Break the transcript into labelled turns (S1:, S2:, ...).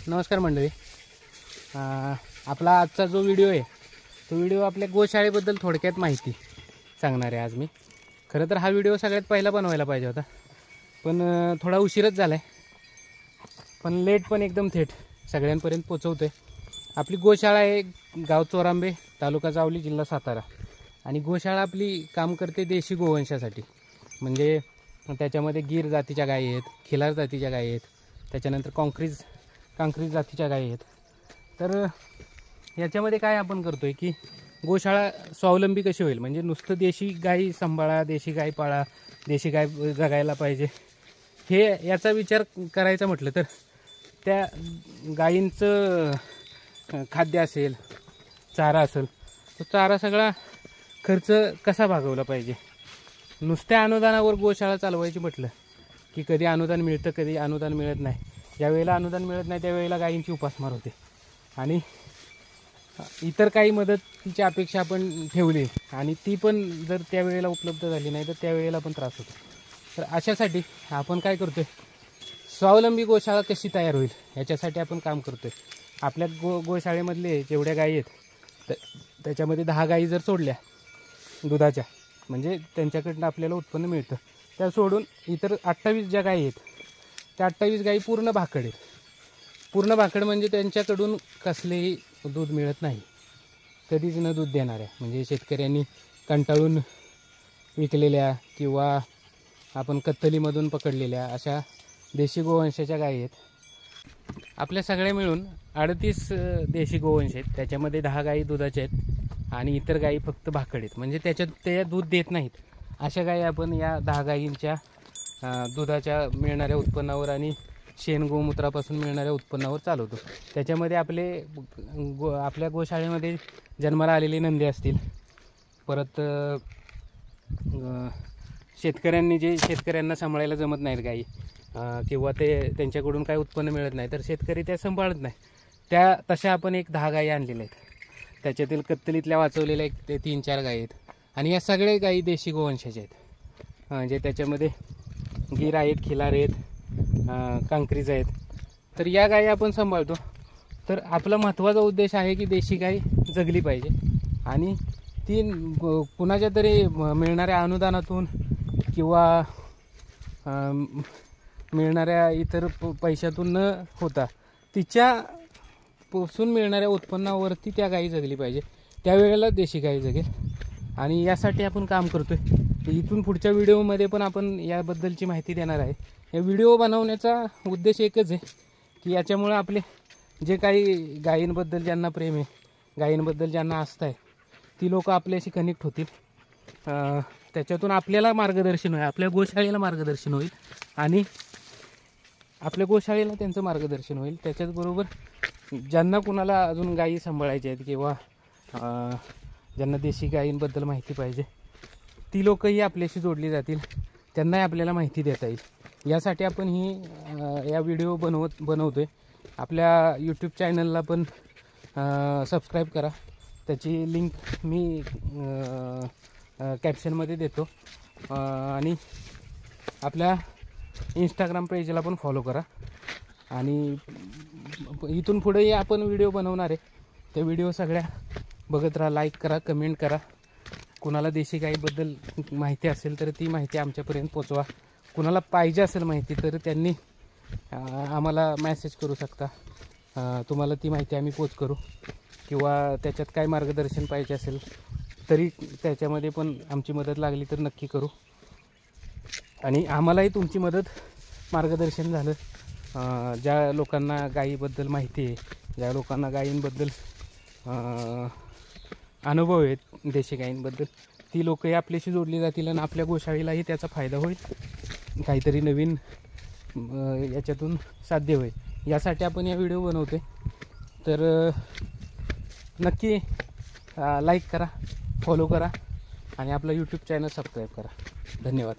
S1: नमस्कार मंडळी. आपला आजचा जो व्हिडिओ आहे तो व्हिडिओ आपल्या गोशाळेबद्दल थोडक्यात माहिती सांगणार आहे आज मी. खरं तर हा व्हिडिओ सगळ्यात पहिला बनवायला पाहिजे होता, पण थोडा उशीरच झाला आहे, पण लेट पण एकदम थेट सगळ्यांपर्यंत पोचवतो आहे. आपली गोशाळा आहे गाव चोरांबे, तालुका जावली, जिल्हा सातारा. आणि गोशाळा आपली काम करते देशी गोवंशासाठी. म्हणजे त्याच्यामध्ये गीर जातीच्या गायी आहेत, खिलार जातीच्या गायी आहेत, त्याच्यानंतर कांक्रीज जातीच्या गायी आहेत. तर याच्यामध्ये काय आपण करतो आहे की गोशाळा स्वावलंबी कशी होईल, म्हणजे नुसतं देशी गायी सांभाळा, देशी गाय पाळा, देशी गाय जगायला पाहिजे, हे याचा विचार करायचा म्हटलं तर त्या गायींचं खाद्य असेल, चारा असेल, तो चारा सगळा खर्च कसा भागवला पाहिजे. नुसत्या अनुदानावर गोशाळा चालवायची म्हटलं की कधी अनुदान मिळतं, कधी अनुदान मिळत नाही. ज्यावेळेला अनुदान मिळत नाही त्यावेळेला गायींची उपासमार होते आणि इतर काही मदतीची अपेक्षा आपण ठेवली आणि ती पण जर त्यावेळेला उपलब्ध झाली नाही तर त्यावेळेला पण त्रास होतो. तर अशासाठी आपण काय करतो आहे, स्वावलंबी गोशाळा कशी तयार होईल याच्यासाठी आपण काम करतो आहे. आपल्या गोशाळेमधले जेवढ्या गायी आहेत त्याच्यामध्ये 10 गायी जर सोडल्या दुधाच्या, म्हणजे त्यांच्याकडनं आपल्याला उत्पन्न मिळतं, त्या सोडून इतर 28 ज्या गायी आहेत त्या 28 गायी पूर्ण भाकड आहेत. पूर्ण भाकड म्हणजे त्यांच्याकडून कसलेही दूध मिळत नाही, कधीच न दूध देणाऱ्या, म्हणजे शेतकऱ्यांनी कंटाळून विकलेल्या किंवा आपण कत्तलीमधून पकडलेल्या अशा देशी गोवंशाच्या गायी आहेत. आपल्या सगळ्या मिळून 38 देशी गोवंश आहेत. त्याच्यामध्ये 10 गायी दुधाच्या आहेत आणि इतर गायी फक्त भाकड आहेत, म्हणजे त्या दूध देत नाहीत. अशा गायी आपण या 10 गायींच्या दुधाच्या मिळणाऱ्या उत्पन्नावर आणि शेण गोमूत्रापासून मिळणाऱ्या उत्पन्नावर चालवतो. त्याच्यामध्ये आपल्या गोशाळेमध्ये जन्माला आलेले नंदी असतील, परत शेतकऱ्यांना सांभाळायला जमत नाहीत गायी किंवा त्यांच्याकडून काही उत्पन्न मिळत नाही तर शेतकरी त्या सांभाळत नाही, त्या तशा आपण एक 10 गायी आणलेल्या आहेत. त्याच्यातील कत्तलीतल्या वाचवलेल्या एक ते 3-4 गायी आहेत आणि या सगळ्या गायी देशी गोवंशाच्या आहेत. म्हणजे त्याच्यामध्ये गीर आहेत, खिलार आहेत, कांक्रीज आहेत. तर या गायी आपण सांभाळतो. तर आपला महत्त्वाचा उद्देश आहे की देशी गाय जगली पाहिजे आणि ती कुणाच्या तरी मिळणाऱ्या अनुदानातून किंवा मिळणाऱ्या इतर पैशातून न होता तिच्यापासून मिळणाऱ्या उत्पन्नावरती त्या गायी जगली पाहिजे, त्यावेळेला देशी गाय जगेल. आणि यासाठी आपण काम करतो आहे. इथून पुढच्या व्हिडिओमध्ये पण आपण याबद्दलची माहिती देणार आहे. या व्हिडिओ बनवण्याचा उद्देश एकच आहे की याच्यामुळं आपले जे काही गायींबद्दल ज्यांना प्रेम आहे, गायींबद्दल ज्यांना आस्था आहे, ती लोक आपल्याशी कनेक्ट होतील. त्याच्यातून आपल्याला मार्गदर्शन होईल, आपल्या गोशाळेला मार्गदर्शन होईल आणि आपल्या गोशाळेला त्यांचं मार्गदर्शन होईल. त्याच्याचबरोबर ज्यांना कुणाला अजून गायी सांभाळायच्या आहेत किंवा ज्यांना देशी गायींबद्दल माहिती पाहिजे ती लोकही आपल्याशी जोडली जातील, त्यांनाही आपल्याला माहिती देता येईल. यासाठी आपण या व्हिडिओ बनवतो आहे. आपल्या यूट्यूब चॅनलला पण सबस्क्राईब करा, त्याची लिंक मी कॅप्शनमध्ये देतो. आणि आपल्या इंस्टाग्राम पेजला पण फॉलो करा. आणि इथून पुढेही आपण व्हिडिओ बनवणार आहे, त्या व्हिडिओ सगळ्या बघत राहा, लाईक करा, कमेंट करा. कुणाला देशी गायीबद्दल माहिती असेल तर ती माहिती आमच्यापर्यंत पोचवा. कुणाला पाहिजे असेल माहिती तर त्यांनी आम्हाला मेसेज करू शकता, तुम्हाला ती माहिती आम्ही पोच करू. किंवा त्याच्यात काय मार्गदर्शन पाहिजे असेल तरी त्याच्यामध्ये पण आमची मदत लागली तर नक्की करू. आणि आम्हालाही तुमची मदत, मार्गदर्शन झालं. ज्या लोकांना गायीबद्दल माहिती आहे, ज्या लोकांना गायींबद्दल अनुभव आहेत देशी गायींबद्दल, ती लोकही आपल्याशी जोडली जातील आणि आपल्या गोशाळेलाही त्याचा फायदा होईल, काहीतरी नवीन याच्यातून साध्य होईल. यासाठी आपण या व्हिडिओ बनवतो आहे. तर नक्की लाईक करा, फॉलो करा आणि आपलं यूट्यूब चॅनल सबस्क्राईब करा. धन्यवाद.